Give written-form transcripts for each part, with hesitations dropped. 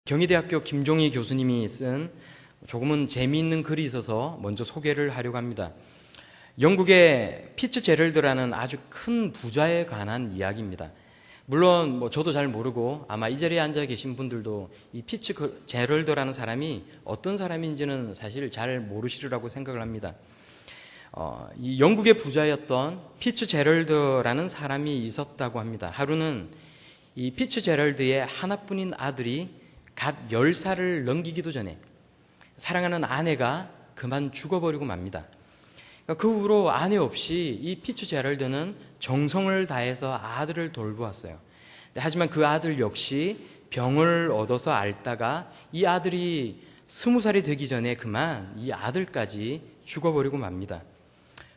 경희대학교 김종희 교수님이 쓴 조금은 재미있는 글이 있어서 먼저 소개를 하려고 합니다. 영국의 피츠제럴드라는 아주 큰 부자에 관한 이야기입니다. 물론 저도 잘 모르고 아마 이 자리에 앉아 계신 분들도 이 피츠제럴드라는 사람이 어떤 사람인지는 사실 잘 모르시리라고 생각을 합니다. 이 영국의 부자였던 피츠제럴드라는 사람이 있었다고 합니다. 하루는 이 피츠제럴드의 하나뿐인 아들이 갓 10살을 넘기기도 전에 사랑하는 아내가 그만 죽어버리고 맙니다. 그 후로 아내 없이 이 피츠제럴드는 정성을 다해서 아들을 돌보았어요. 하지만 그 아들 역시 병을 얻어서 앓다가 이 아들이 20살이 되기 전에 그만 이 아들까지 죽어버리고 맙니다.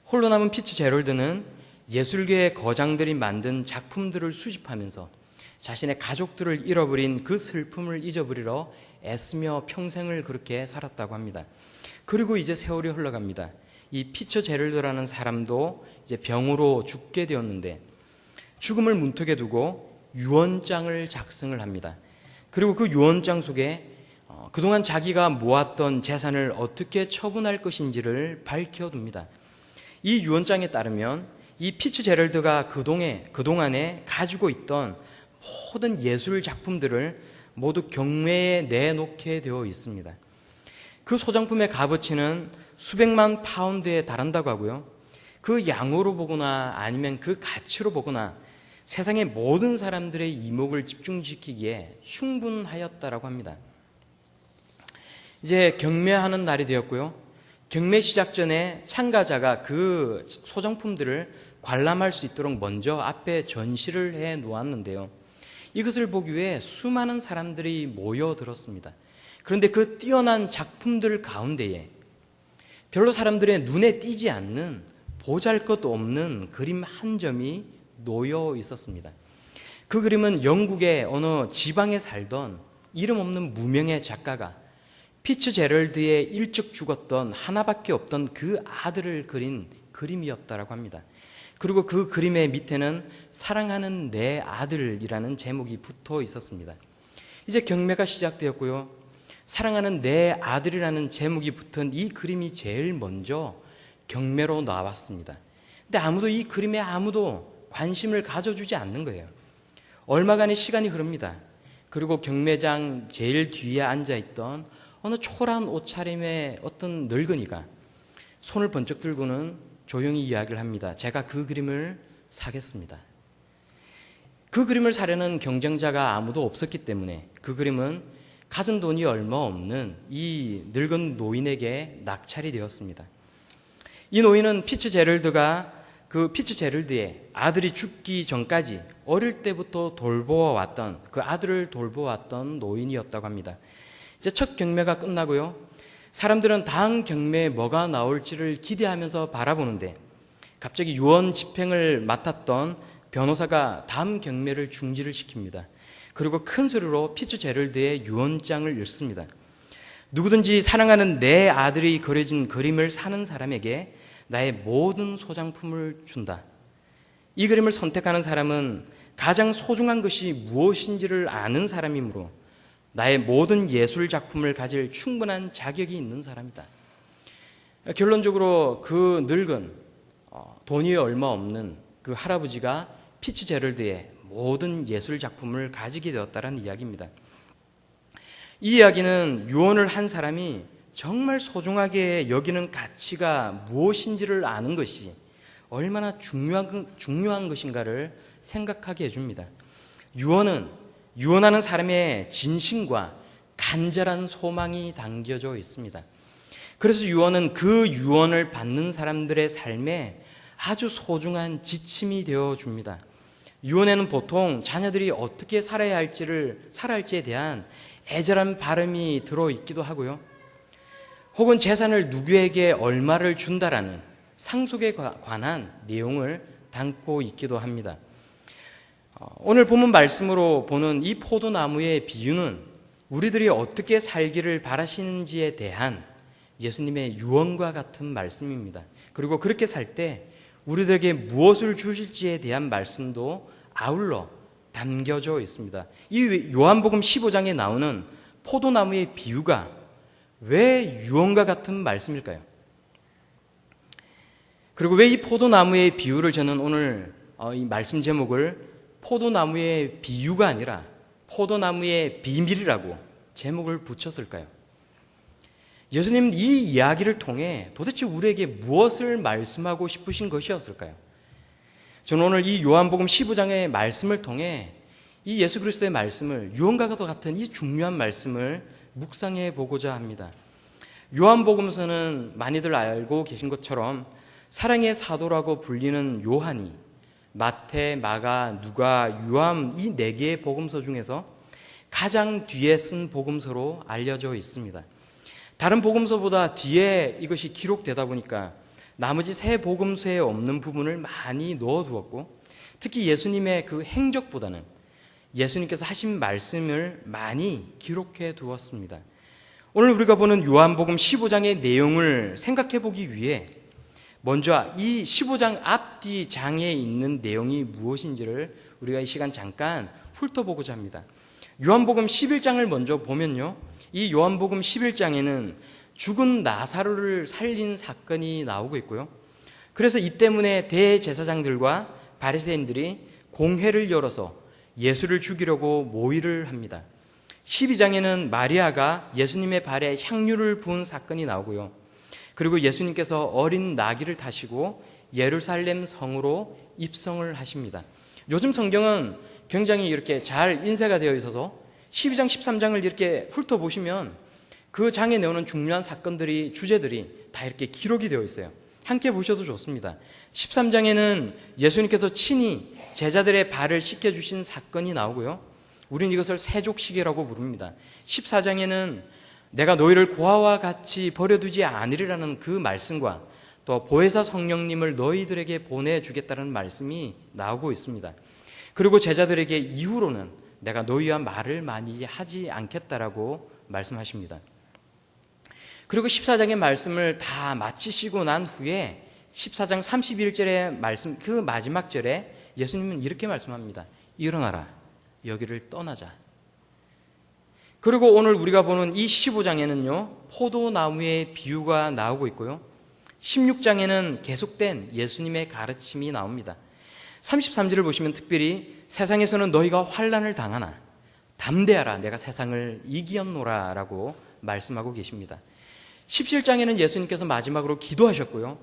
홀로 남은 피츠제럴드는 예술계의 거장들이 만든 작품들을 수집하면서 자신의 가족들을 잃어버린 그 슬픔을 잊어버리러 애쓰며 평생을 그렇게 살았다고 합니다. 그리고 이제 세월이 흘러갑니다. 이 피츠제럴드라는 사람도 이제 병으로 죽게 되었는데 죽음을 문턱에 두고 유언장을 작성을 합니다. 그리고 그 유언장 속에 그동안 자기가 모았던 재산을 어떻게 처분할 것인지를 밝혀둡니다. 이 유언장에 따르면 이 피츠제럴드가 그동안에 가지고 있던 모든 예술 작품들을 모두 경매에 내놓게 되어 있습니다. 그 소장품의 값어치는 수백만 파운드에 달한다고 하고요. 그 양으로 보거나 아니면 그 가치로 보거나 세상의 모든 사람들의 이목을 집중시키기에 충분하였다라고 합니다. 이제 경매하는 날이 되었고요. 경매 시작 전에 참가자가 그 소장품들을 관람할 수 있도록 먼저 앞에 전시를 해 놓았는데요. 이것을 보기 위해 수많은 사람들이 모여들었습니다. 그런데 그 뛰어난 작품들 가운데에 별로 사람들의 눈에 띄지 않는 보잘것없는 그림 한 점이 놓여 있었습니다. 그 그림은 영국의 어느 지방에 살던 이름 없는 무명의 작가가 피츠제럴드의 일찍 죽었던 하나밖에 없던 그 아들을 그린 그림이었다라고 합니다. 그리고 그 그림의 밑에는 사랑하는 내 아들이라는 제목이 붙어 있었습니다. 이제 경매가 시작되었고요. 사랑하는 내 아들이라는 제목이 붙은 이 그림이 제일 먼저 경매로 나왔습니다. 근데 이 그림에 아무도 관심을 가져주지 않는 거예요. 얼마간의 시간이 흐릅니다. 그리고 경매장 제일 뒤에 앉아있던 어느 초라한 옷차림의 어떤 늙은이가 손을 번쩍 들고는 조용히 이야기를 합니다. 제가 그 그림을 사겠습니다. 그 그림을 사려는 경쟁자가 아무도 없었기 때문에 그 그림은 가진 돈이 얼마 없는 이 늙은 노인에게 낙찰이 되었습니다. 이 노인은 그 피츠제럴드의 아들이 죽기 전까지 어릴 때부터 돌보아왔던 그 아들을 돌보았던 노인이었다고 합니다. 이제 첫 경매가 끝나고요. 사람들은 다음 경매에 뭐가 나올지를 기대하면서 바라보는데 갑자기 유언 집행을 맡았던 변호사가 다음 경매를 중지를 시킵니다. 그리고 큰 소리로 피츠제럴드의 유언장을 읽습니다. 누구든지 사랑하는 내 아들이 그려진 그림을 사는 사람에게 나의 모든 소장품을 준다. 이 그림을 선택하는 사람은 가장 소중한 것이 무엇인지를 아는 사람이므로 나의 모든 예술 작품을 가질 충분한 자격이 있는 사람이다. 결론적으로 그 늙은 돈이 얼마 없는 그 할아버지가 피츠제럴드의 모든 예술 작품을 가지게 되었다는 이야기입니다. 이 이야기는 유언을 한 사람이 정말 소중하게 여기는 가치가 무엇인지를 아는 것이 얼마나 중요한 것인가를 생각하게 해줍니다. 유언하는 사람의 진심과 간절한 소망이 담겨져 있습니다. 그래서 유언은 그 유언을 받는 사람들의 삶에 아주 소중한 지침이 되어줍니다. 유언에는 보통 자녀들이 어떻게 살아야 할지에 대한 애절한 바람이 들어있기도 하고요. 혹은 재산을 누구에게 얼마를 준다라는 상속에 관한 내용을 담고 있기도 합니다. 오늘 본문 말씀으로 보는 이 포도나무의 비유는 우리들이 어떻게 살기를 바라시는지에 대한 예수님의 유언과 같은 말씀입니다. 그리고 그렇게 살 때 우리들에게 무엇을 주실지에 대한 말씀도 아울러 담겨져 있습니다. 이 요한복음 15장에 나오는 포도나무의 비유가 왜 유언과 같은 말씀일까요? 그리고 왜 이 포도나무의 비유를 저는 오늘 이 말씀 제목을 포도나무의 비유가 아니라 포도나무의 비밀이라고 제목을 붙였을까요? 예수님은 이 이야기를 통해 도대체 우리에게 무엇을 말씀하고 싶으신 것이었을까요? 저는 오늘 이 요한복음 15장의 말씀을 통해 이 예수 그리스도의 말씀을 유언과 같은 이 중요한 말씀을 묵상해 보고자 합니다. 요한복음서는 많이들 알고 계신 것처럼 사랑의 사도라고 불리는 요한이 마태, 마가, 누가, 요한 이 4개의 복음서 중에서 가장 뒤에 쓴 복음서로 알려져 있습니다. 다른 복음서보다 뒤에 이것이 기록되다 보니까 나머지 3 복음서에 없는 부분을 많이 넣어두었고, 특히 예수님의 그 행적보다는 예수님께서 하신 말씀을 많이 기록해 두었습니다. 오늘 우리가 보는 요한복음 15장의 내용을 생각해 보기 위해 먼저 이 15장 앞뒤 장에 있는 내용이 무엇인지를 우리가 이 시간 잠깐 훑어보고자 합니다. 요한복음 11장을 먼저 보면요, 이 요한복음 11장에는 죽은 나사로를 살린 사건이 나오고 있고요. 그래서 이 때문에 대제사장들과 바리새인들이 공회를 열어서 예수를 죽이려고 모의를 합니다. 12장에는 마리아가 예수님의 발에 향유를 부은 사건이 나오고요. 그리고 예수님께서 어린 나귀를 타시고 예루살렘 성으로 입성을 하십니다. 요즘 성경은 굉장히 이렇게 잘 인쇄가 되어 있어서 12장, 13장을 이렇게 훑어보시면 그 장에 나오는 중요한 사건들이, 주제들이 다 이렇게 기록이 되어 있어요. 함께 보셔도 좋습니다. 13장에는 예수님께서 친히 제자들의 발을 씻겨주신 사건이 나오고요. 우리는 이것을 세족시계라고 부릅니다. 14장에는 내가 너희를 고아와 같이 버려두지 않으리라는 그 말씀과 또 보혜사 성령님을 너희들에게 보내주겠다는 말씀이 나오고 있습니다. 그리고 제자들에게 이후로는 내가 너희와 말을 많이 하지 않겠다라고 말씀하십니다. 그리고 14장의 말씀을 다 마치시고 난 후에 14장 31절의 말씀, 그 마지막 절에 예수님은 이렇게 말씀합니다. 일어나라, 여기를 떠나자. 그리고 오늘 우리가 보는 이 15장에는요, 포도나무의 비유가 나오고 있고요. 16장에는 계속된 예수님의 가르침이 나옵니다. 33절을 보시면 특별히 세상에서는 너희가 환난을 당하나 담대하라, 내가 세상을 이기었노라 라고 말씀하고 계십니다. 17장에는 예수님께서 마지막으로 기도하셨고요.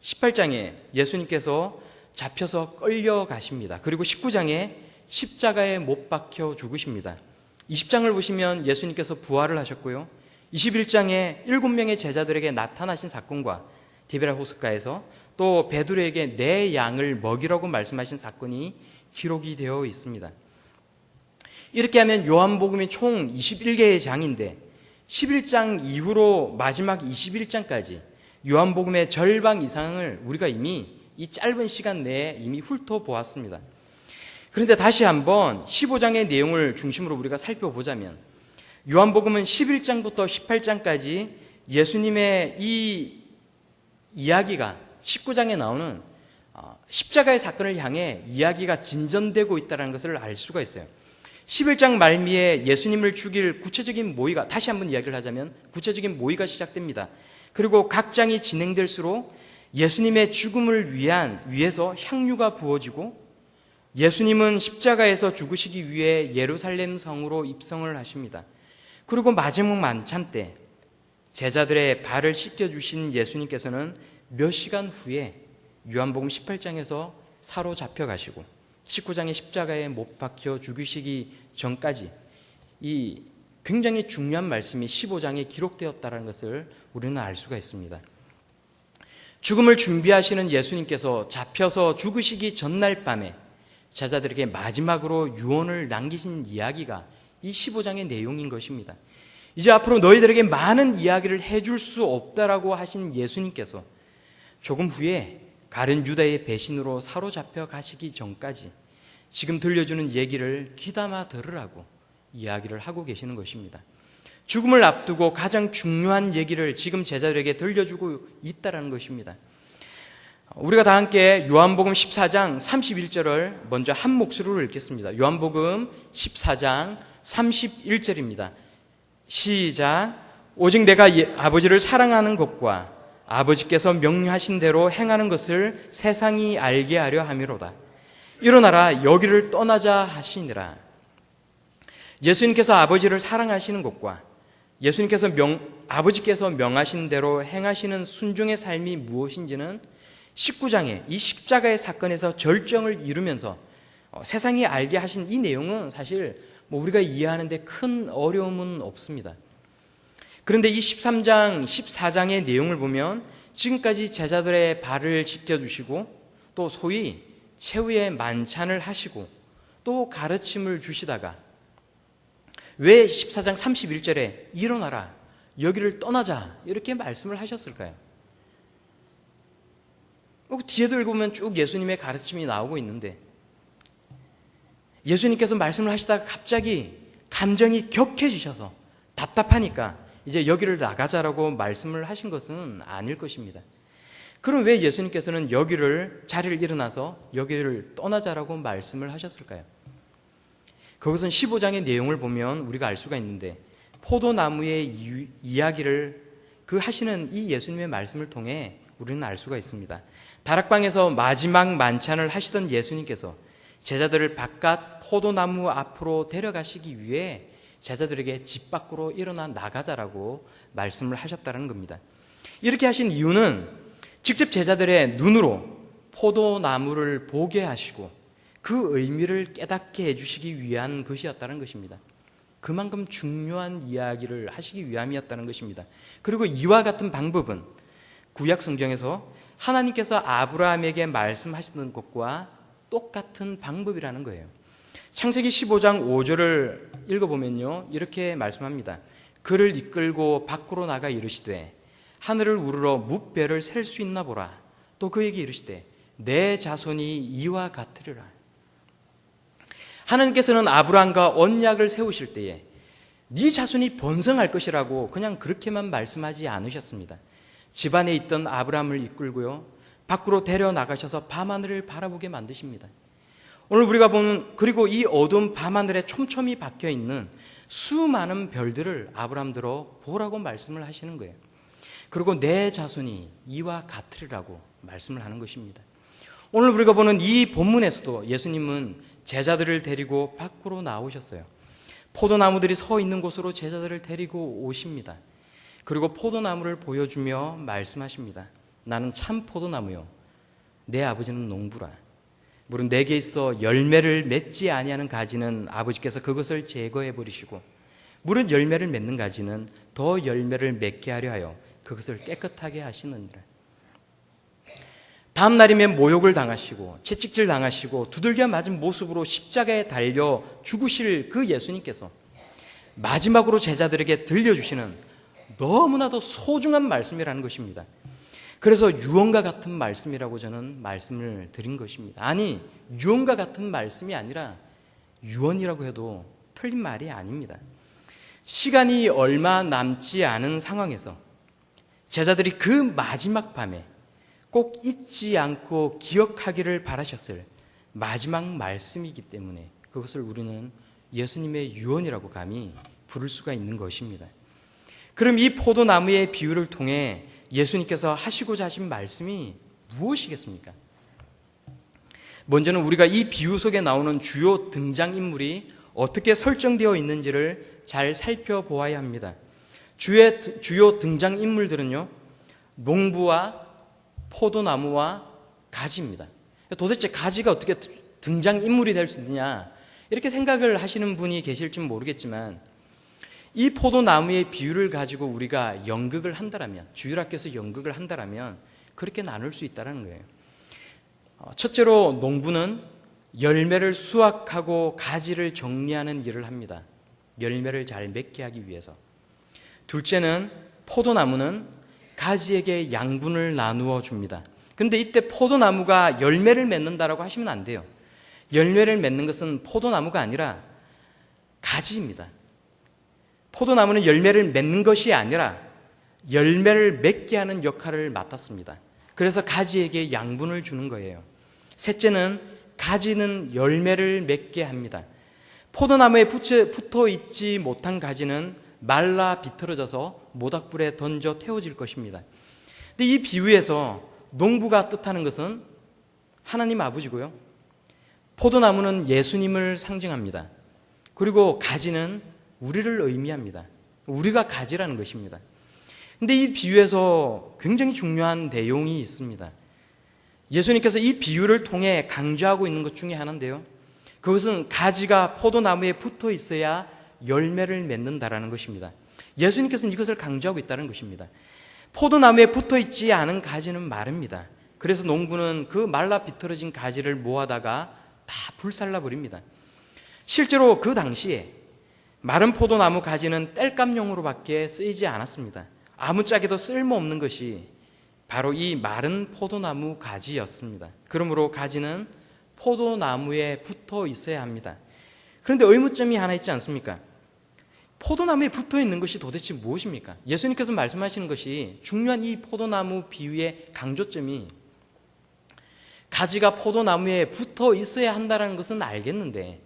18장에 예수님께서 잡혀서 끌려가십니다. 그리고 19장에 십자가에 못 박혀 죽으십니다. 20장을 보시면 예수님께서 부활을 하셨고요. 21장에 7명의 제자들에게 나타나신 사건과 디베라 호숫가에서 또 베드로에게 내 양을 먹이라고 말씀하신 사건이 기록이 되어 있습니다. 이렇게 하면 요한복음이 총 21개의 장인데 11장 이후로 마지막 21장까지 요한복음의 절반 이상을 우리가 이미 이 짧은 시간 내에 이미 훑어보았습니다. 그런데 다시 한번 15장의 내용을 중심으로 우리가 살펴보자면 요한복음은 11장부터 18장까지 예수님의 이 이야기가 19장에 나오는 십자가의 사건을 향해 이야기가 진전되고 있다는 것을 알 수가 있어요. 11장 말미에 예수님을 죽일 구체적인 모의가, 다시 한번 이야기를 하자면 구체적인 모의가 시작됩니다. 그리고 각 장이 진행될수록 예수님의 죽음을 위해서 향유가 부어지고 예수님은 십자가에서 죽으시기 위해 예루살렘 성으로 입성을 하십니다. 그리고 마지막 만찬 때 제자들의 발을 씻겨주신 예수님께서는 몇 시간 후에 요한복음 18장에서 사로잡혀 가시고 19장의 십자가에 못 박혀 죽으시기 전까지 이 굉장히 중요한 말씀이 15장에 기록되었다는 것을 우리는 알 수가 있습니다. 죽음을 준비하시는 예수님께서 잡혀서 죽으시기 전날 밤에 제자들에게 마지막으로 유언을 남기신 이야기가 이 15장의 내용인 것입니다. 이제 앞으로 너희들에게 많은 이야기를 해줄 수 없다라고 하신 예수님께서 조금 후에 가룟 유다의 배신으로 사로잡혀 가시기 전까지 지금 들려주는 얘기를 귀담아 들으라고 이야기를 하고 계시는 것입니다. 죽음을 앞두고 가장 중요한 얘기를 지금 제자들에게 들려주고 있다는 것입니다. 우리가 다 함께 요한복음 14장 31절을 먼저 한 목소리로 읽겠습니다. 요한복음 14장 31절입니다. 시작. 오직 내가 아버지를 사랑하는 것과 아버지께서 명령하신 대로 행하는 것을 세상이 알게 하려 함이로다. 일어나라 여기를 떠나자 하시니라. 예수님께서 아버지를 사랑하시는 것과 예수님께서 아버지께서 명하신 대로 행하시는 순종의 삶이 무엇인지는 19장에 이 십자가의 사건에서 절정을 이루면서 세상이 알게 하신 이 내용은 사실 우리가 이해하는데 큰 어려움은 없습니다. 그런데 이 13장, 14장의 내용을 보면 지금까지 제자들의 발을 씻겨주시고 또 소위 최후의 만찬을 하시고 또 가르침을 주시다가 왜 14장 31절에 일어나라 여기를 떠나자 이렇게 말씀을 하셨을까요? 뒤에도 읽으면 쭉 예수님의 가르침이 나오고 있는데 예수님께서 말씀을 하시다가 갑자기 감정이 격해지셔서 답답하니까 이제 여기를 나가자라고 말씀을 하신 것은 아닐 것입니다. 그럼 왜 예수님께서는 자리를 일어나서 여기를 떠나자라고 말씀을 하셨을까요? 그것은 15장의 내용을 보면 우리가 알 수가 있는데 포도나무의 이야기를 하시는 이 예수님의 말씀을 통해 우리는 알 수가 있습니다. 다락방에서 마지막 만찬을 하시던 예수님께서 제자들을 바깥 포도나무 앞으로 데려가시기 위해 제자들에게 집 밖으로 일어나 나가자라고 말씀을 하셨다는 겁니다. 이렇게 하신 이유는 직접 제자들의 눈으로 포도나무를 보게 하시고 그 의미를 깨닫게 해주시기 위한 것이었다는 것입니다. 그만큼 중요한 이야기를 하시기 위함이었다는 것입니다. 그리고 이와 같은 방법은 구약 성경에서 하나님께서 아브라함에게 말씀하시던 것과 똑같은 방법이라는 거예요. 창세기 15장 5절을 읽어보면요 이렇게 말씀합니다. 그를 이끌고 밖으로 나가 이르시되 하늘을 우러러 뭇별을 셀 수 있나 보라. 또 그에게 이르시되 내 자손이 이와 같으리라. 하나님께서는 아브라함과 언약을 세우실 때에 네 자손이 번성할 것이라고 그냥 그렇게만 말씀하지 않으셨습니다. 집안에 있던 아브라함을 이끌고요 밖으로 데려나가셔서 밤하늘을 바라보게 만드십니다. 오늘 우리가 보는 그리고 이 어두운 밤하늘에 촘촘히 박혀있는 수많은 별들을 아브라함들어 보라고 말씀을 하시는 거예요. 그리고 내 자손이 이와 같으리라고 말씀을 하는 것입니다. 오늘 우리가 보는 이 본문에서도 예수님은 제자들을 데리고 밖으로 나오셨어요. 포도나무들이 서 있는 곳으로 제자들을 데리고 오십니다. 그리고 포도나무를 보여주며 말씀하십니다. 나는 참 포도나무요 내 아버지는 농부라. 물은 내게 있어 열매를 맺지 아니하는 가지는 아버지께서 그것을 제거해 버리시고 물은 열매를 맺는 가지는 더 열매를 맺게 하려 하여 그것을 깨끗하게 하시느니라. 다음 날이면 모욕을 당하시고 채찍질 당하시고 두들겨 맞은 모습으로 십자가에 달려 죽으실 그 예수님께서 마지막으로 제자들에게 들려주시는 너무나도 소중한 말씀이라는 것입니다. 그래서 유언과 같은 말씀이라고 저는 말씀을 드린 것입니다. 아니, 유언과 같은 말씀이 아니라 유언이라고 해도 틀린 말이 아닙니다. 시간이 얼마 남지 않은 상황에서 제자들이 그 마지막 밤에 꼭 잊지 않고 기억하기를 바라셨을 마지막 말씀이기 때문에 그것을 우리는 예수님의 유언이라고 감히 부를 수가 있는 것입니다. 그럼 이 포도나무의 비유를 통해 예수님께서 하시고자 하신 말씀이 무엇이겠습니까? 먼저는 우리가 이 비유 속에 나오는 주요 등장인물이 어떻게 설정되어 있는지를 잘 살펴보아야 합니다. 주요 등장인물들은요, 농부와 포도나무와 가지입니다. 도대체 가지가 어떻게 등장인물이 될 수 있느냐 이렇게 생각을 하시는 분이 계실지 모르겠지만 이 포도나무의 비유를 가지고 우리가 연극을 한다라면 주일학교에서 연극을 한다라면 그렇게 나눌 수 있다는 거예요. 첫째로 농부는 열매를 수확하고 가지를 정리하는 일을 합니다. 열매를 잘 맺게 하기 위해서. 둘째는 포도나무는 가지에게 양분을 나누어 줍니다. 그런데 이때 포도나무가 열매를 맺는다라고 하시면 안 돼요. 열매를 맺는 것은 포도나무가 아니라 가지입니다. 포도나무는 열매를 맺는 것이 아니라 열매를 맺게 하는 역할을 맡았습니다. 그래서 가지에게 양분을 주는 거예요. 셋째는 가지는 열매를 맺게 합니다. 포도나무에 붙어 있지 못한 가지는 말라 비틀어져서 모닥불에 던져 태워질 것입니다. 근데 이 비유에서 농부가 뜻하는 것은 하나님 아버지고요. 포도나무는 예수님을 상징합니다. 그리고 가지는 우리를 의미합니다. 우리가 가지라는 것입니다. 근데 이 비유에서 굉장히 중요한 내용이 있습니다. 예수님께서 이 비유를 통해 강조하고 있는 것 중에 하나인데요. 그것은 가지가 포도나무에 붙어 있어야 열매를 맺는다라는 것입니다. 예수님께서는 이것을 강조하고 있다는 것입니다. 포도나무에 붙어 있지 않은 가지는 마릅니다. 그래서 농부는 그 말라 비틀어진 가지를 모아다가 다 불살라 버립니다. 실제로 그 당시에 마른 포도나무 가지는 땔감용으로밖에 쓰이지 않았습니다. 아무짝에도 쓸모없는 것이 바로 이 마른 포도나무 가지였습니다. 그러므로 가지는 포도나무에 붙어 있어야 합니다. 그런데 의문점이 하나 있지 않습니까? 포도나무에 붙어 있는 것이 도대체 무엇입니까? 예수님께서 말씀하시는 것이 중요한 이 포도나무 비유의 강조점이 가지가 포도나무에 붙어 있어야 한다는 것은 알겠는데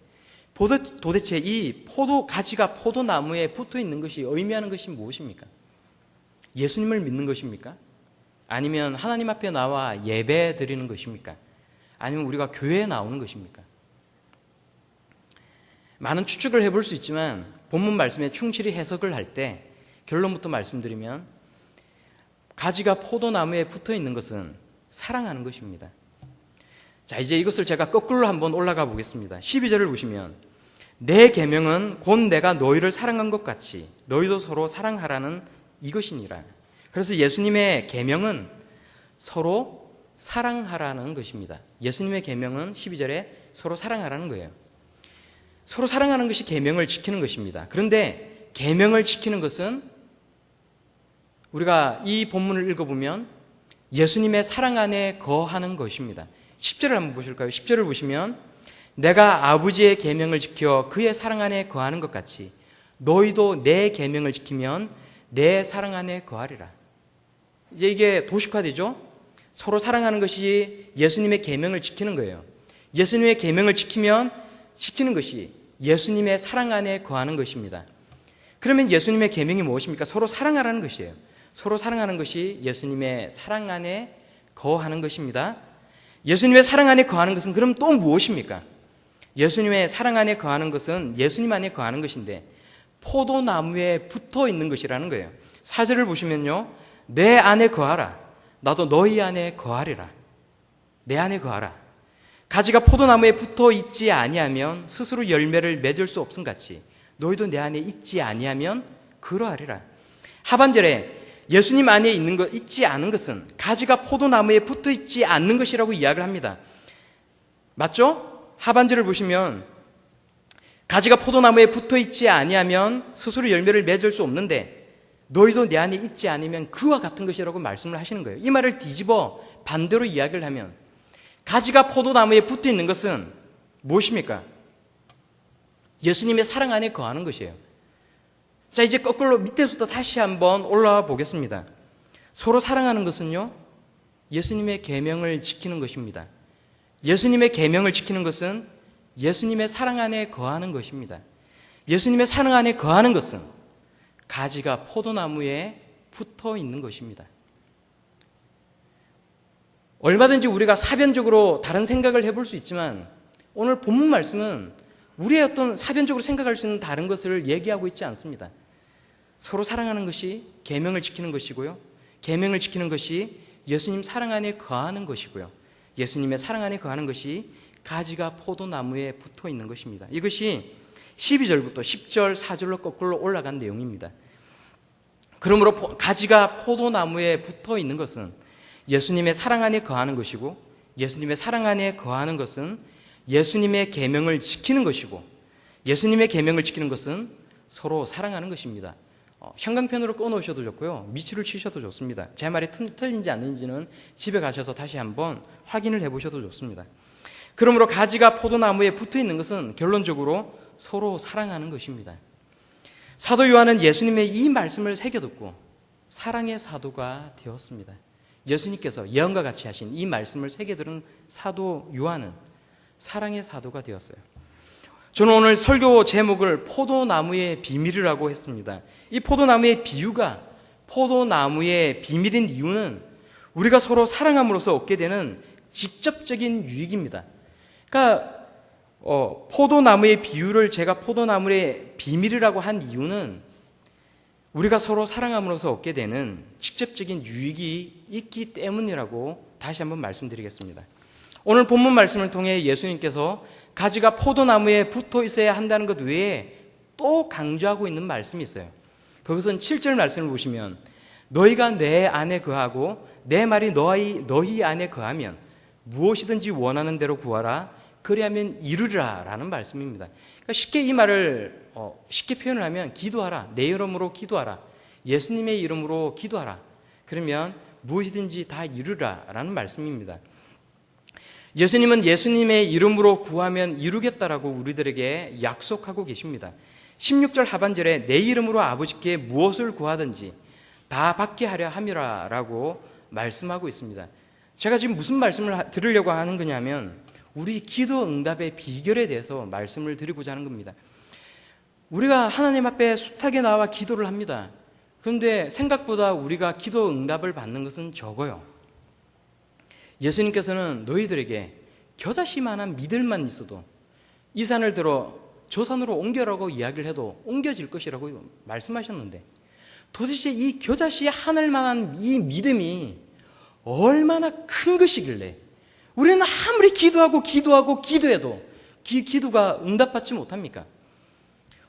도대체 이 가지가 포도나무에 붙어 있는 것이 의미하는 것이 무엇입니까? 예수님을 믿는 것입니까? 아니면 하나님 앞에 나와 예배 드리는 것입니까? 아니면 우리가 교회에 나오는 것입니까? 많은 추측을 해볼 수 있지만 본문 말씀에 충실히 해석을 할 때 결론부터 말씀드리면 가지가 포도나무에 붙어 있는 것은 사랑하는 것입니다. 자, 이제 이것을 제가 거꾸로 한번 올라가 보겠습니다. 12절을 보시면 내 계명은 곧 내가 너희를 사랑한 것 같이 너희도 서로 사랑하라는 이것이니라. 그래서 예수님의 계명은 서로 사랑하라는 것입니다. 예수님의 계명은 12절에 서로 사랑하라는 거예요. 서로 사랑하는 것이 계명을 지키는 것입니다. 그런데 계명을 지키는 것은 우리가 이 본문을 읽어보면 예수님의 사랑 안에 거하는 것입니다. 10절을 한번 보실까요? 10절을 보시면 내가 아버지의 계명을 지켜 그의 사랑 안에 거하는 것 같이 너희도 내 계명을 지키면 내 사랑 안에 거하리라. 이제 이게 도식화되죠? 서로 사랑하는 것이 예수님의 계명을 지키는 거예요. 예수님의 계명을 지키면 지키는 것이 예수님의 사랑 안에 거하는 것입니다. 그러면 예수님의 계명이 무엇입니까? 서로 사랑하라는 것이에요. 서로 사랑하는 것이 예수님의 사랑 안에 거하는 것입니다. 예수님의 사랑 안에 거하는 것은 그럼 또 무엇입니까? 예수님의 사랑 안에 거하는 것은 예수님 안에 거하는 것인데 포도나무에 붙어 있는 것이라는 거예요. 4절을 보시면요. 내 안에 거하라. 나도 너희 안에 거하리라. 내 안에 거하라. 가지가 포도나무에 붙어 있지 아니하면 스스로 열매를 맺을 수 없음 같이 너희도 내 안에 있지 아니하면 그러하리라. 하반절에 예수님 안에 있지 않은 것은 가지가 포도나무에 붙어 있지 않는 것이라고 이야기를 합니다. 맞죠? 하반절을 보시면 가지가 포도나무에 붙어 있지 아니하면 스스로 열매를 맺을 수 없는데 너희도 내 안에 있지 않으면 그와 같은 것이라고 말씀을 하시는 거예요. 이 말을 뒤집어 반대로 이야기를 하면 가지가 포도나무에 붙어 있는 것은 무엇입니까? 예수님의 사랑 안에 거하는 것이에요. 자, 이제 거꾸로 밑에부터 다시 한번 올라와 보겠습니다. 서로 사랑하는 것은요, 예수님의 계명을 지키는 것입니다. 예수님의 계명을 지키는 것은 예수님의 사랑 안에 거하는 것입니다. 예수님의 사랑 안에 거하는 것은 가지가 포도나무에 붙어 있는 것입니다. 얼마든지 우리가 사변적으로 다른 생각을 해볼 수 있지만 오늘 본문 말씀은 우리의 어떤 사변적으로 생각할 수 있는 다른 것을 얘기하고 있지 않습니다. 서로 사랑하는 것이 계명을 지키는 것이고요. 계명을 지키는 것이 예수님 사랑 안에 거하는 것이고요. 예수님의 사랑 안에 거하는 것이 가지가 포도나무에 붙어 있는 것입니다. 이것이 12절부터 10절 4절로 거꾸로 올라간 내용입니다. 그러므로 가지가 포도나무에 붙어 있는 것은 예수님의 사랑 안에 거하는 것이고 예수님의 사랑 안에 거하는 것은 예수님의 계명을 지키는 것이고 예수님의 계명을 지키는 것은 서로 사랑하는 것입니다. 형광펜으로 꺼놓으셔도 좋고요. 미치를 치셔도 좋습니다. 제 말이 틀린지 아닌지는 집에 가셔서 다시 한번 확인을 해보셔도 좋습니다. 그러므로 가지가 포도나무에 붙어 있는 것은 결론적으로 서로 사랑하는 것입니다. 사도 요한은 예수님의 이 말씀을 새겨듣고 사랑의 사도가 되었습니다. 예수님께서 예언과 같이 하신 이 말씀을 새겨들은 사도 요한은 사랑의 사도가 되었어요. 저는 오늘 설교 제목을 포도나무의 비밀이라고 했습니다. 이 포도나무의 비유가 포도나무의 비밀인 이유는 우리가 서로 사랑함으로써 얻게 되는 직접적인 유익입니다. 그러니까 포도나무의 비유를 제가 포도나무의 비밀이라고 한 이유는 우리가 서로 사랑함으로써 얻게 되는 직접적인 유익이 있기 때문이라고 다시 한번 말씀드리겠습니다. 오늘 본문 말씀을 통해 예수님께서 가지가 포도나무에 붙어 있어야 한다는 것 외에 또 강조하고 있는 말씀이 있어요. 그것은 7절 말씀을 보시면 너희가 내 안에 거하고 내 말이 너희 안에 거하면 무엇이든지 원하는 대로 구하라 그리하면 이루리라 라는 말씀입니다. 그러니까 쉽게 이 말을 쉽게 표현을 하면 기도하라, 내 이름으로 기도하라, 예수님의 이름으로 기도하라, 그러면 무엇이든지 다 이루라 라는 말씀입니다. 예수님은 예수님의 이름으로 구하면 이루겠다라고 우리들에게 약속하고 계십니다. 16절 하반절에 내 이름으로 아버지께 무엇을 구하든지 다 받게 하려 함이라 라고 말씀하고 있습니다. 제가 지금 무슨 말씀을 드리려고 하는 거냐면 우리 기도 응답의 비결에 대해서 말씀을 드리고자 하는 겁니다. 우리가 하나님 앞에 숱하게 나와 기도를 합니다. 그런데 생각보다 우리가 기도 응답을 받는 것은 적어요. 예수님께서는 너희들에게 겨자씨만한 믿을만 있어도 이 산을 들어 저 산으로 옮겨라고 이야기를 해도 옮겨질 것이라고 말씀하셨는데 도대체 이 겨자씨 하늘만한 이 믿음이 얼마나 큰 것이길래 우리는 아무리 기도하고 기도해도 기도가 응답받지 못합니까?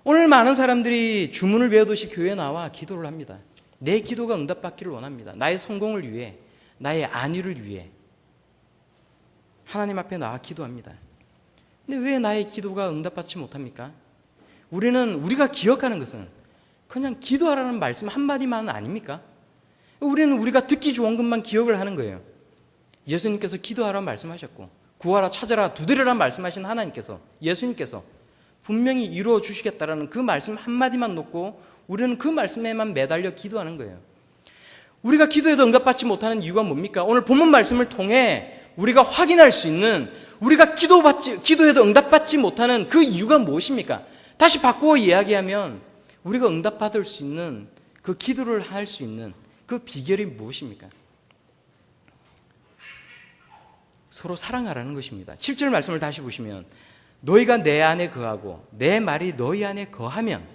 오늘 많은 사람들이 주문을 외우듯이 교회에 나와 기도를 합니다. 내 기도가 응답받기를 원합니다. 나의 성공을 위해, 나의 안위를 위해 하나님 앞에 나와 기도합니다. 근데 왜 나의 기도가 응답받지 못합니까? 우리가 기억하는 것은 그냥 기도하라는 말씀 한마디만 아닙니까? 우리는 우리가 듣기 좋은 것만 기억을 하는 거예요. 예수님께서 기도하라고 말씀하셨고 구하라 찾아라 두드려라 말씀하신 하나님께서 예수님께서 분명히 이루어 주시겠다라는 그 말씀 한마디만 놓고 우리는 그 말씀에만 매달려 기도하는 거예요. 우리가 기도해도 응답받지 못하는 이유가 뭡니까? 오늘 본문 말씀을 통해 우리가 확인할 수 있는 우리가 기도해도 응답받지 못하는 그 이유가 무엇입니까? 다시 바꾸어 이야기하면 우리가 응답받을 수 있는 그 기도를 할 수 있는 그 비결이 무엇입니까? 서로 사랑하라는 것입니다. 7절 말씀을 다시 보시면 너희가 내 안에 거하고 내 말이 너희 안에 거하면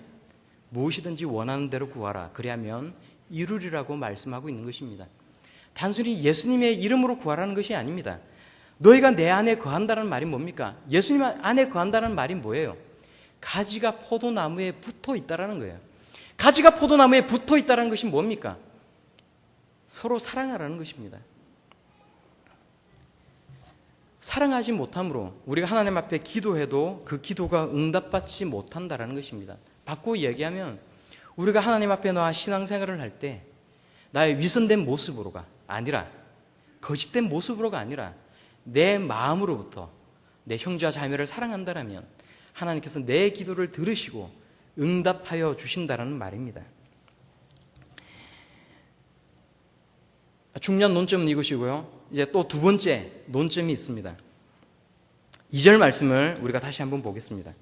무엇이든지 원하는 대로 구하라 그리하면 이루리라고 말씀하고 있는 것입니다. 단순히 예수님의 이름으로 구하라는 것이 아닙니다. 너희가 내 안에 거한다는 말이 뭡니까? 예수님 안에 거한다는 말이 뭐예요? 가지가 포도나무에 붙어 있다는 거예요. 가지가 포도나무에 붙어 있다는 것이 뭡니까? 서로 사랑하라는 것입니다. 사랑하지 못함으로 우리가 하나님 앞에 기도해도 그 기도가 응답받지 못한다는 것입니다. 바꾸어 얘기하면 우리가 하나님 앞에 나와 신앙생활을 할 때 나의 위선된 모습으로가 아니라 거짓된 모습으로가 아니라 내 마음으로부터 내 형제와 자매를 사랑한다면 하나님께서 내 기도를 들으시고 응답하여 주신다는 말입니다. 중요한 논점은 이것이고요. 이제 또 두 번째 논점이 있습니다. 2절 말씀을 우리가 다시 한번 보겠습니다.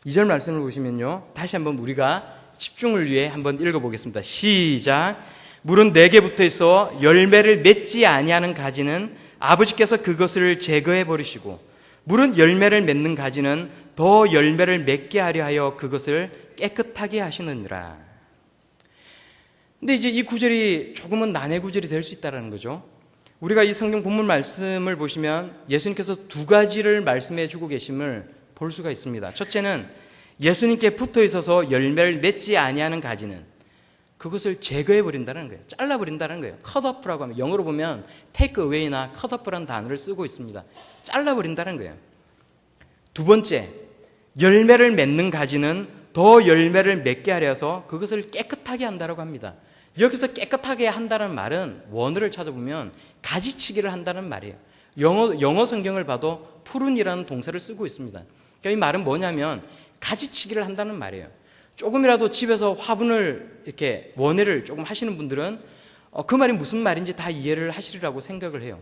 2절 말씀을 보시면요. 다시 한번 우리가 집중을 위해 한번 읽어보겠습니다. 시작. 물은 내게 붙어 있어 열매를 맺지 아니하는 가지는 아버지께서 그것을 제거해 버리시고 물은 열매를 맺는 가지는 더 열매를 맺게 하려 하여 그것을 깨끗하게 하시느니라. 근데 이제 이 구절이 조금은 난해 구절이 될 수 있다는 거죠. 우리가 이 성경 본문 말씀을 보시면 예수님께서 두 가지를 말씀해 주고 계심을 볼 수가 있습니다. 첫째는 예수님께 붙어 있어서 열매를 맺지 아니하는 가지는 그것을 제거해 버린다는 거예요. 잘라 버린다는 거예요. cut off라고 하면 영어로 보면 take away나 cut off라는 단어를 쓰고 있습니다. 잘라 버린다는 거예요. 두 번째, 열매를 맺는 가지는 더 열매를 맺게 하려 해서 그것을 깨끗하게 한다고 합니다. 여기서 깨끗하게 한다는 말은 원어를 찾아보면 가지치기를 한다는 말이에요. 영어 성경을 봐도 푸른이라는 동사를 쓰고 있습니다. 그러니까 이 말은 뭐냐면 가지치기를 한다는 말이에요. 조금이라도 집에서 화분을 이렇게 원예를 조금 하시는 분들은 그 말이 무슨 말인지 다 이해를 하시리라고 생각을 해요.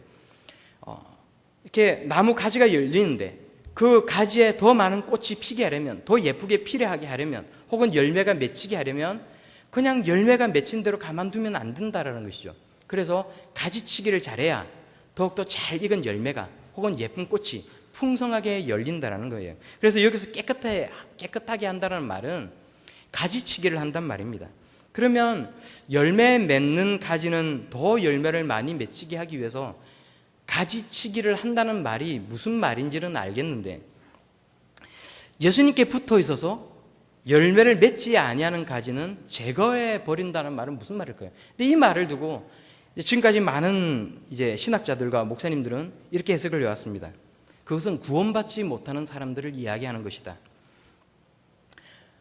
이렇게 나무 가지가 열리는데 그 가지에 더 많은 꽃이 피게 하려면, 더 예쁘게 피려하게 하려면, 혹은 열매가 맺히게 하려면 그냥 열매가 맺힌 대로 가만두면 안 된다라는 것이죠. 그래서 가지치기를 잘해야 더욱더 잘 익은 열매가 혹은 예쁜 꽃이 풍성하게 열린다라는 거예요. 그래서 여기서 깨끗하게 한다는 말은 가지치기를 한단 말입니다. 그러면 열매 맺는 가지는 더 열매를 많이 맺히게 하기 위해서 가지치기를 한다는 말이 무슨 말인지는 알겠는데, 예수님께 붙어 있어서 열매를 맺지 아니하는 가지는 제거해 버린다는 말은 무슨 말일까요? 근데 이 말을 두고 지금까지 많은 신학자들과 목사님들은 이렇게 해석을 해왔습니다. 그것은 구원받지 못하는 사람들을 이야기하는 것이다.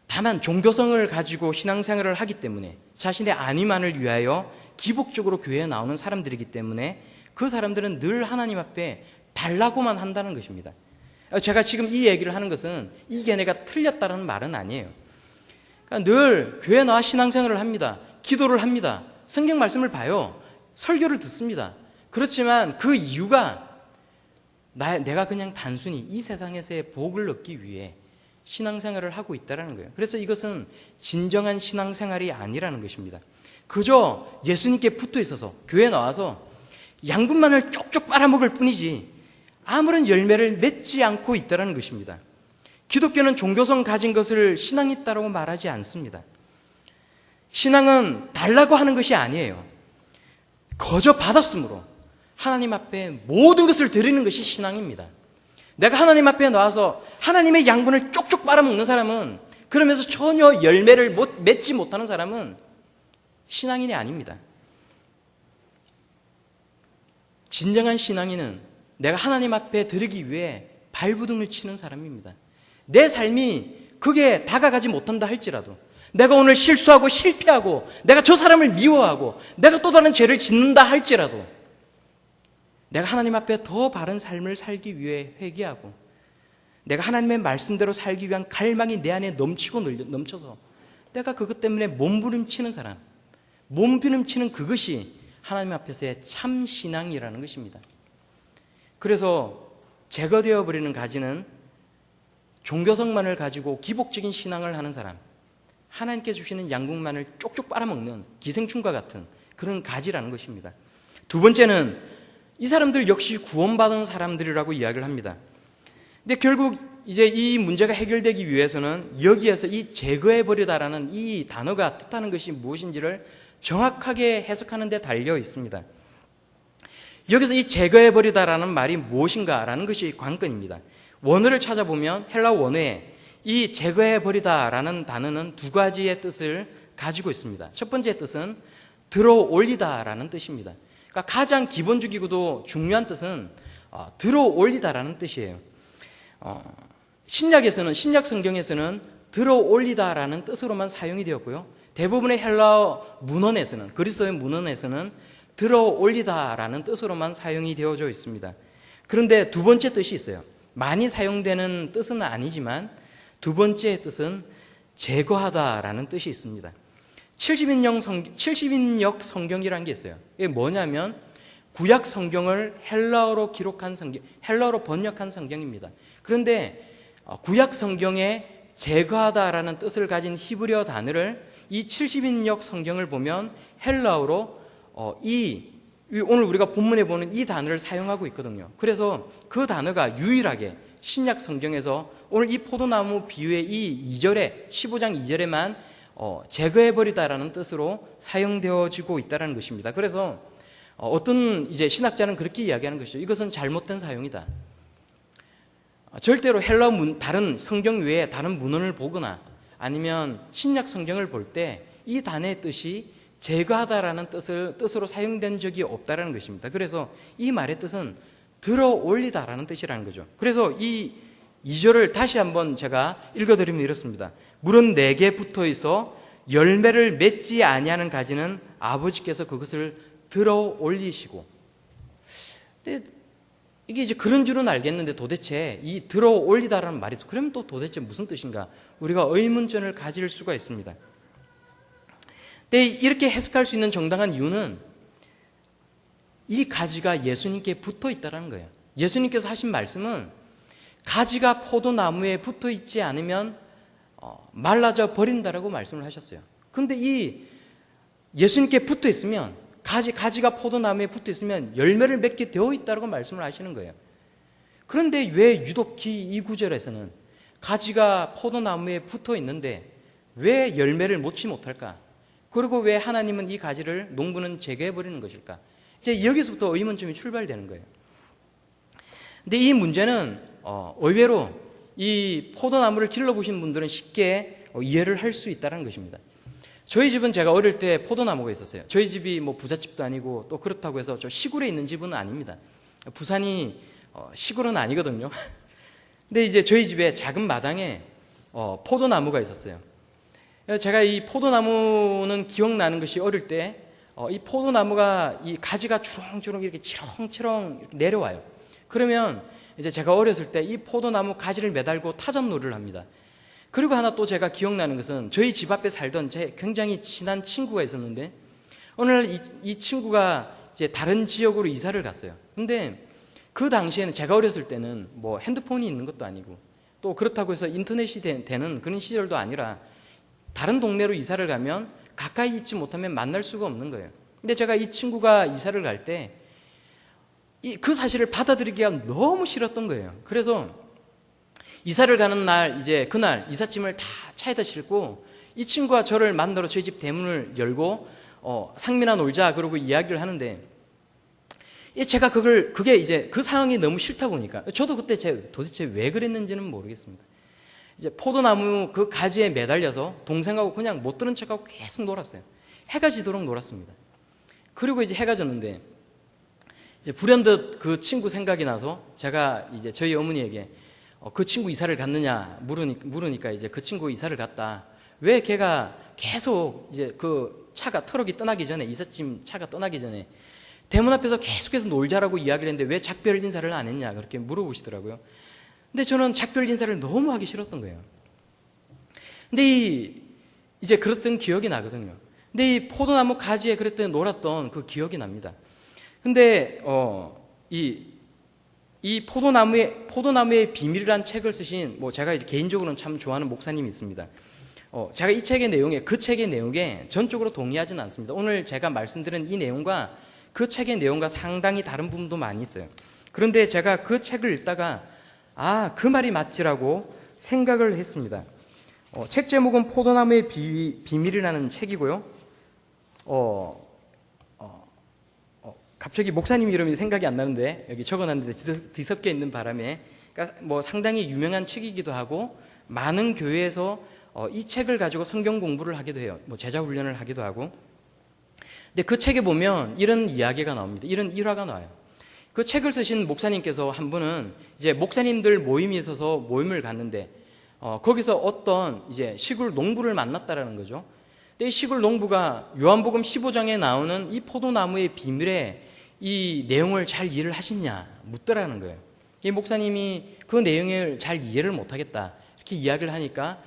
다만 종교성을 가지고 신앙생활을 하기 때문에 자신의 안위만을 위하여 기복적으로 교회에 나오는 사람들이기 때문에 그 사람들은 늘 하나님 앞에 달라고만 한다는 것입니다. 제가 지금 이 얘기를 하는 것은 이 견해가 틀렸다는 말은 아니에요. 그러니까 늘 교회에 나와 신앙생활을 합니다. 기도를 합니다. 성경 말씀을 봐요. 설교를 듣습니다. 그렇지만 그 이유가 내가 그냥 단순히 이 세상에서의 복을 얻기 위해 신앙생활을 하고 있다는 거예요. 그래서 이것은 진정한 신앙생활이 아니라는 것입니다. 그저 예수님께 붙어 있어서 교회에 나와서 양분만을 쪽쪽 빨아먹을 뿐이지 아무런 열매를 맺지 않고 있다는 것입니다. 기독교는 종교성 가진 것을 신앙이 있다고 말하지 않습니다. 신앙은 달라고 하는 것이 아니에요. 거저 받았으므로 하나님 앞에 모든 것을 드리는 것이 신앙입니다. 내가 하나님 앞에 나와서 하나님의 양분을 쪽쪽 빨아먹는 사람은, 그러면서 전혀 열매를 맺지 못하는 사람은 신앙인이 아닙니다. 진정한 신앙인은 내가 하나님 앞에 드리기 위해 발부둥을 치는 사람입니다. 내 삶이 그게 다가가지 못한다 할지라도, 내가 오늘 실수하고 실패하고 내가 저 사람을 미워하고 내가 또 다른 죄를 짓는다 할지라도 내가 하나님 앞에 더 바른 삶을 살기 위해 회개하고 내가 하나님의 말씀대로 살기 위한 갈망이 내 안에 넘쳐서 내가 그것 때문에 몸부림치는 사람, 몸부림치는 그것이 하나님 앞에서의 참 신앙이라는 것입니다. 그래서 제거되어 버리는 가지는 종교성만을 가지고 기복적인 신앙을 하는 사람, 하나님께 주시는 양분만을 쪽쪽 빨아먹는 기생충과 같은 그런 가지라는 것입니다. 두 번째는 이 사람들 역시 구원받은 사람들이라고 이야기를 합니다. 근데 결국 이제 이 문제가 해결되기 위해서는 여기에서 이 제거해버리다라는 이 단어가 뜻하는 것이 무엇인지를 정확하게 해석하는 데 달려 있습니다. 여기서 이 제거해버리다라는 말이 무엇인가라는 것이 관건입니다. 원어를 찾아보면 헬라 원어에 이 제거해버리다라는 단어는 두 가지의 뜻을 가지고 있습니다. 첫 번째 뜻은 들어 올리다라는 뜻입니다. 그러니까 가장 기본적이고도 중요한 뜻은 들어 올리다라는 뜻이에요. 신약 성경에서는 들어 올리다라는 뜻으로만 사용이 되었고요. 대부분의 헬라어 문헌에서는, 그리스도의 문헌에서는 들어 올리다라는 뜻으로만 사용이 되어져 있습니다. 그런데 두 번째 뜻이 있어요. 많이 사용되는 뜻은 아니지만 두 번째 뜻은 제거하다라는 뜻이 있습니다. 70인역 성경이라는 게 있어요. 이게 뭐냐면 구약 성경을 헬라어로 기록한 성경, 헬라어로 번역한 성경입니다. 그런데 구약 성경에 제거하다라는 뜻을 가진 히브리어 단어를 이 70인역 성경을 보면 헬라어로 오늘 우리가 본문에 보는 이 단어를 사용하고 있거든요. 그래서 그 단어가 유일하게 신약 성경에서 오늘 이 포도나무 비유의 이 2절에 15장 2절에만 제거해버리다라는 뜻으로 사용되어지고 있다는 것입니다. 그래서 어떤 이제 신학자는 그렇게 이야기하는 것이죠. 이것은 잘못된 사용이다. 절대로 헬라어 다른 성경 외에 다른 문헌을 보거나 아니면 신약 성경을 볼 때 이 단어의 뜻이 제거하다라는 뜻으로 사용된 적이 없다라는 것입니다. 그래서 이 말의 뜻은 들어 올리다라는 뜻이라는 거죠. 그래서 이 2절을 다시 한번 제가 읽어드리면 이렇습니다. 물은 내게 붙어 있어 열매를 맺지 아니하는 가지는 아버지께서 그것을 들어 올리시고. 근데 이게 이제 그런 줄은 알겠는데 도대체 이 들어 올리다라는 말이 그러면 또 도대체 무슨 뜻인가? 우리가 의문점을 가질 수가 있습니다. 근데 이렇게 해석할 수 있는 정당한 이유는 이 가지가 예수님께 붙어 있다는 거예요. 예수님께서 하신 말씀은 가지가 포도나무에 붙어 있지 않으면 말라져 버린다라고 말씀을 하셨어요. 그런데 이 예수님께 붙어 있으면, 가지가 포도나무에 붙어 있으면 열매를 맺게 되어 있다고 말씀을 하시는 거예요. 그런데 왜 유독히 이 구절에서는 가지가 포도나무에 붙어 있는데 왜 열매를 맺지 못할까? 그리고 왜 하나님은 이 가지를, 농부는 제거해 버리는 것일까? 이제 여기서부터 의문점이 출발되는 거예요. 근데 이 문제는 의외로 이 포도나무를 길러보신 분들은 쉽게 이해를 할 수 있다는 것입니다. 저희 집은 제가 어릴 때 포도나무가 있었어요. 저희 집이 뭐 부잣집도 아니고 또 그렇다고 해서 저 시골에 있는 집은 아닙니다. 부산이 시골은 아니거든요. 근데 이제 저희 집에 작은 마당에 포도나무가 있었어요. 제가 이 포도나무는 기억나는 것이, 어릴 때 이 포도나무가 이 가지가 주렁주렁 이렇게 치렁치렁 이렇게 내려와요. 그러면 이제 제가 어렸을 때 이 포도나무 가지를 매달고 타전놀이를 합니다. 그리고 하나 또 제가 기억나는 것은, 저희 집 앞에 살던 제 굉장히 친한 친구가 있었는데, 어느 날 이 친구가 이제 다른 지역으로 이사를 갔어요. 근데 그 당시에는, 제가 어렸을 때는 뭐 핸드폰이 있는 것도 아니고 또 그렇다고 해서 인터넷이 되는 그런 시절도 아니라, 다른 동네로 이사를 가면 가까이 있지 못하면 만날 수가 없는 거예요. 근데 제가 이 친구가 이사를 갈 때 그 사실을 받아들이기가 너무 싫었던 거예요. 그래서 이사를 가는 날, 이제 그날 이삿짐을 다 차에다 싣고 이 친구가 저를 만나러 저희 집 대문을 열고 상민아 놀자 그러고 이야기를 하는데, 제가 그게 이제 그 상황이 너무 싫다 보니까, 저도 그때 도대체 왜 그랬는지는 모르겠습니다. 이제 포도나무 그 가지에 매달려서 동생하고 그냥 못 들은 척하고 계속 놀았어요. 해가 지도록 놀았습니다. 그리고 이제 해가 졌는데, 이제 불현듯 그 친구 생각이 나서 제가 이제 저희 어머니에게 그 친구 이사를 갔느냐 물으니까 이제 그 친구 이사를 갔다. 왜 걔가 계속 이제 그 트럭이 떠나기 전에, 이삿짐 차가 떠나기 전에 대문 앞에서 계속해서 놀자라고 이야기를 했는데 왜 작별 인사를 안 했냐, 그렇게 물어보시더라고요. 근데 저는 작별 인사를 너무 하기 싫었던 거예요. 근데 이제 그랬던 기억이 나거든요. 근데 이 포도나무 가지에 그랬더니 놀았던 그 기억이 납니다. 근데 이 포도나무의 비밀이란 책을 쓰신, 뭐 제가 이제 개인적으로는 참 좋아하는 목사님이 있습니다. 제가 이 책의 내용에, 그 책의 내용에 전적으로 동의하지는 않습니다. 오늘 제가 말씀드린 이 내용과 그 책의 내용과 상당히 다른 부분도 많이 있어요. 그런데 제가 그 책을 읽다가 그 말이 맞지라고 생각을 했습니다. 책 제목은 포도나무의 비밀이라는 책이고요. 갑자기 목사님 이름이 생각이 안 나는데 여기 적어놨는데 뒤섞여 있는 바람에, 그러니까 뭐 상당히 유명한 책이기도 하고 많은 교회에서 이 책을 가지고 성경 공부를 하기도 해요. 뭐 제자 훈련을 하기도 하고. 근데 그 책에 보면 이런 이야기가 나옵니다. 이런 일화가 나와요. 그 책을 쓰신 목사님께서, 한 분은 이제 목사님들 모임이 있어서 모임을 갔는데 거기서 어떤 이제 시골 농부를 만났다라는 거죠. 근데 이 시골 농부가 요한복음 15장에 나오는 이 포도나무의 비밀에 이 내용을 잘 이해를 하시냐 묻더라는 거예요. 이 목사님이 그 내용을 잘 이해를 못하겠다 이렇게 이야기를 하니까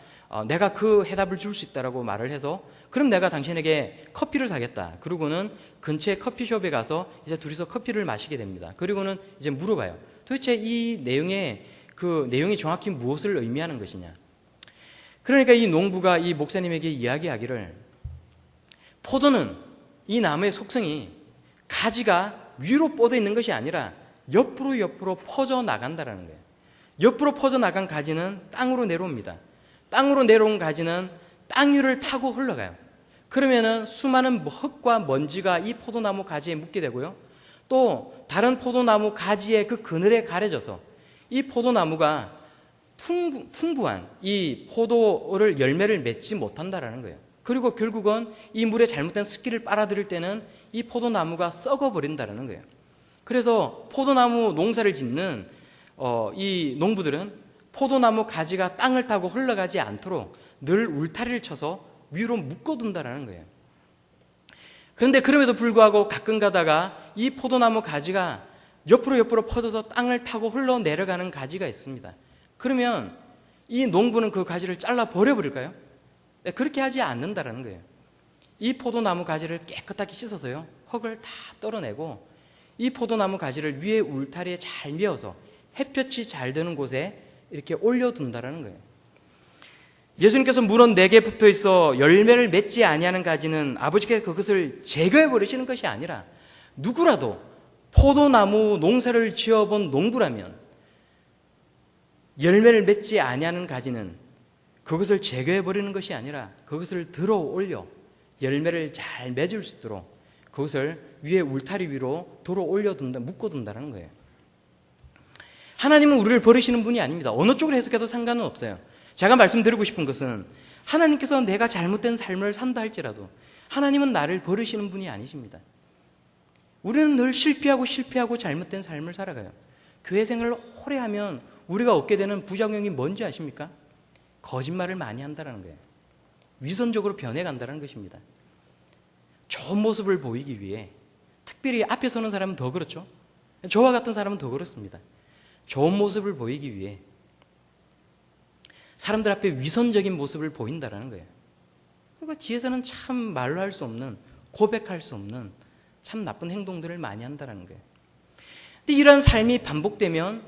내가 그 해답을 줄 수 있다라고 말을 해서, 그럼 내가 당신에게 커피를 사겠다. 그러고는 근처에 커피숍에 가서 이제 둘이서 커피를 마시게 됩니다. 그리고는 이제 물어봐요. 도대체 이 그 내용이 정확히 무엇을 의미하는 것이냐. 그러니까 이 농부가 이 목사님에게 이야기하기를, 포도는 이 나무의 속성이 가지가 위로 뻗어 있는 것이 아니라 옆으로 퍼져 나간다라는 거예요. 옆으로 퍼져 나간 가지는 땅으로 내려옵니다. 땅으로 내려온 가지는 땅 위를 타고 흘러가요. 그러면은 수많은 흙과 먼지가 이 포도나무 가지에 묻게 되고요. 또 다른 포도나무 가지의 그 그늘에 가려져서 이 포도나무가 풍부한 이 포도를 열매를 맺지 못한다라는 거예요. 그리고 결국은 이 물에 잘못된 습기를 빨아들일 때는 이 포도나무가 썩어버린다는 거예요. 그래서 포도나무 농사를 짓는 이 농부들은 포도나무 가지가 땅을 타고 흘러가지 않도록 늘 울타리를 쳐서 위로 묶어둔다는 거예요. 그런데 그럼에도 불구하고 가끔 가다가 이 포도나무 가지가 옆으로 퍼져서 땅을 타고 흘러내려가는 가지가 있습니다. 그러면 이 농부는 그 가지를 잘라 버려버릴까요? 네, 그렇게 하지 않는다는 거예요. 이 포도나무 가지를 깨끗하게 씻어서요, 흙을 다 떨어내고 이 포도나무 가지를 위에 울타리에 잘 메어서 햇볕이 잘 드는 곳에 이렇게 올려둔다라는 거예요. 예수님께서 물은 내게 붙어 있어 열매를 맺지 아니하는 가지는 아버지께서 그것을 제거해 버리시는 것이 아니라, 누구라도 포도나무 농사를 지어본 농부라면 열매를 맺지 아니하는 가지는 그것을 제거해 버리는 것이 아니라 그것을 들어 올려 열매를 잘 맺을 수 있도록 그것을 위에 울타리 위로 들어 올려둔다, 묶어둔다는 거예요. 하나님은 우리를 버리시는 분이 아닙니다. 어느 쪽으로 해석해도 상관은 없어요. 제가 말씀드리고 싶은 것은, 하나님께서 내가 잘못된 삶을 산다 할지라도 하나님은 나를 버리시는 분이 아니십니다. 우리는 늘 실패하고 잘못된 삶을 살아가요. 교회 생활을 오래 하면 우리가 얻게 되는 부작용이 뭔지 아십니까? 거짓말을 많이 한다는 거예요. 위선적으로 변해간다는 것입니다. 좋은 모습을 보이기 위해, 특별히 앞에 서는 사람은 더 그렇죠. 저와 같은 사람은 더 그렇습니다. 좋은 모습을 보이기 위해 사람들 앞에 위선적인 모습을 보인다는 거예요. 그러니까 뒤에서는 참 말로 할 수 없는, 고백할 수 없는 참 나쁜 행동들을 많이 한다는 거예요. 근데 이런 삶이 반복되면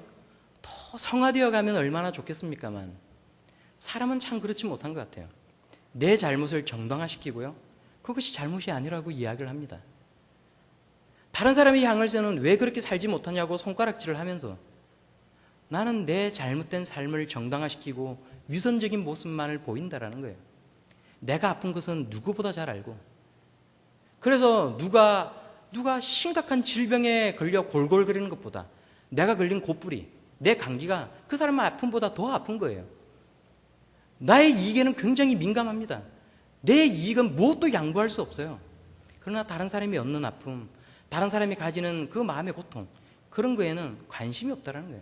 더 성화되어 가면 얼마나 좋겠습니까만, 사람은 참 그렇지 못한 것 같아요. 내 잘못을 정당화시키고요, 그것이 잘못이 아니라고 이야기를 합니다. 다른 사람이 향해서는 왜 그렇게 살지 못하냐고 손가락질을 하면서 나는 내 잘못된 삶을 정당화시키고 위선적인 모습만을 보인다라는 거예요. 내가 아픈 것은 누구보다 잘 알고, 그래서 누가 심각한 질병에 걸려 골골거리는 것보다 내가 걸린 고뿌리, 내 감기가 그 사람의 아픔보다 더 아픈 거예요. 나의 이익에는 굉장히 민감합니다. 내 이익은 무엇도 양보할 수 없어요. 그러나 다른 사람이 얻는 아픔, 다른 사람이 가지는 그 마음의 고통, 그런 거에는 관심이 없다는 거예요.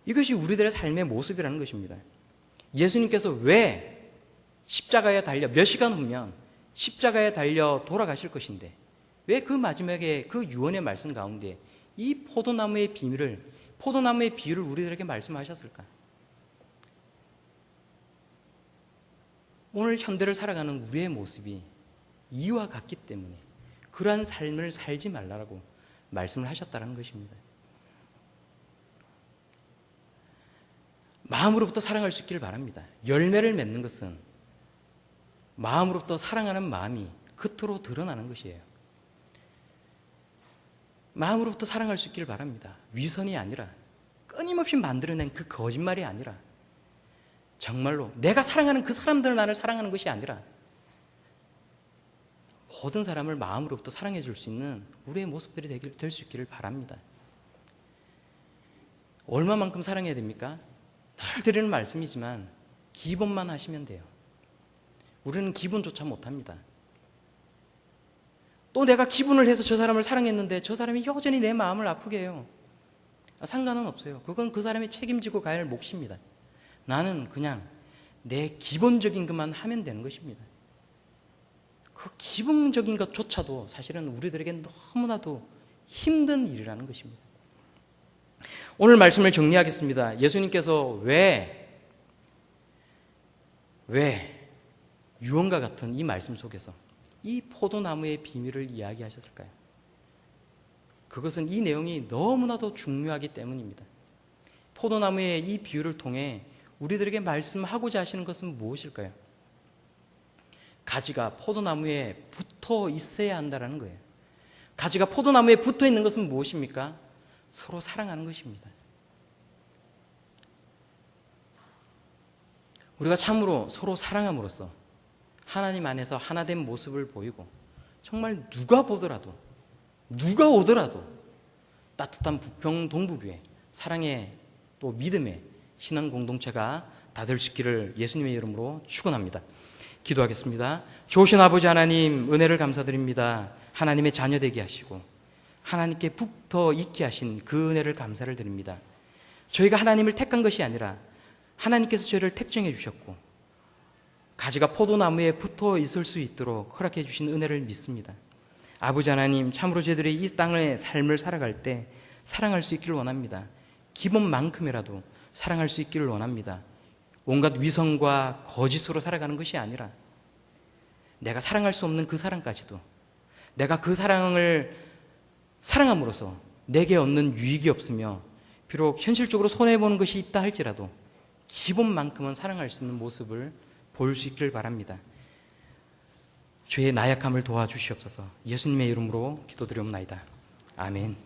이것이 우리들의 삶의 모습이라는 것입니다. 예수님께서 왜 십자가에 달려 몇 시간 후면 십자가에 달려 돌아가실 것인데, 왜 그 마지막에 그 유언의 말씀 가운데 이 포도나무의 비유를 우리들에게 말씀하셨을까? 오늘 현대를 살아가는 우리의 모습이 이와 같기 때문에 그러한 삶을 살지 말라고 말씀을 하셨다는 것입니다. 마음으로부터 사랑할 수 있기를 바랍니다. 열매를 맺는 것은 마음으로부터 사랑하는 마음이 겉으로 드러나는 것이에요. 마음으로부터 사랑할 수 있기를 바랍니다. 위선이 아니라, 끊임없이 만들어낸 그 거짓말이 아니라, 정말로 내가 사랑하는 그 사람들만을 사랑하는 것이 아니라 모든 사람을 마음으로부터 사랑해 줄 수 있는 우리의 모습들이 될 수 있기를 바랍니다. 얼마만큼 사랑해야 됩니까? 늘 드리는 말씀이지만 기본만 하시면 돼요. 우리는 기본조차 못합니다. 또 내가 기본을 해서 저 사람을 사랑했는데 저 사람이 여전히 내 마음을 아프게 해요. 상관은 없어요. 그건 그 사람이 책임지고 가야 할 몫입니다. 나는 그냥 내 기본적인 것만 하면 되는 것입니다. 그 기본적인 것조차도 사실은 우리들에게 너무나도 힘든 일이라는 것입니다. 오늘 말씀을 정리하겠습니다. 예수님께서 왜 유언과 같은 이 말씀 속에서 이 포도나무의 비밀을 이야기하셨을까요? 그것은 이 내용이 너무나도 중요하기 때문입니다. 포도나무의 이 비유를 통해 우리들에게 말씀하고자 하시는 것은 무엇일까요? 가지가 포도나무에 붙어 있어야 한다는 거예요. 가지가 포도나무에 붙어 있는 것은 무엇입니까? 서로 사랑하는 것입니다. 우리가 참으로 서로 사랑함으로써 하나님 안에서 하나된 모습을 보이고, 정말 누가 오더라도 따뜻한 부평 동부교회 사랑의 또 믿음의 신앙 공동체가 다 될 수 있기를 예수님의 이름으로 축원합니다. 기도하겠습니다. 좋으신 아버지 하나님, 은혜를 감사드립니다. 하나님의 자녀 되게 하시고 하나님께 붙어 있게 하신 그 은혜를 감사를 드립니다. 저희가 하나님을 택한 것이 아니라 하나님께서 저희를 택정해 주셨고, 가지가 포도나무에 붙어 있을 수 있도록 허락해 주신 은혜를 믿습니다. 아버지 하나님, 참으로 저희들이 이 땅의 삶을 살아갈 때 사랑할 수 있기를 원합니다. 기본만큼이라도 사랑할 수 있기를 원합니다. 온갖 위선과 거짓으로 살아가는 것이 아니라 내가 사랑할 수 없는 그 사랑까지도 내가 그 사랑을 사랑함으로써 내게 얻는 유익이 없으며 비록 현실적으로 손해보는 것이 있다 할지라도 기본만큼은 사랑할 수 있는 모습을 볼 수 있기를 바랍니다. 주의 나약함을 도와주시옵소서. 예수님의 이름으로 기도드리옵나이다. 아멘.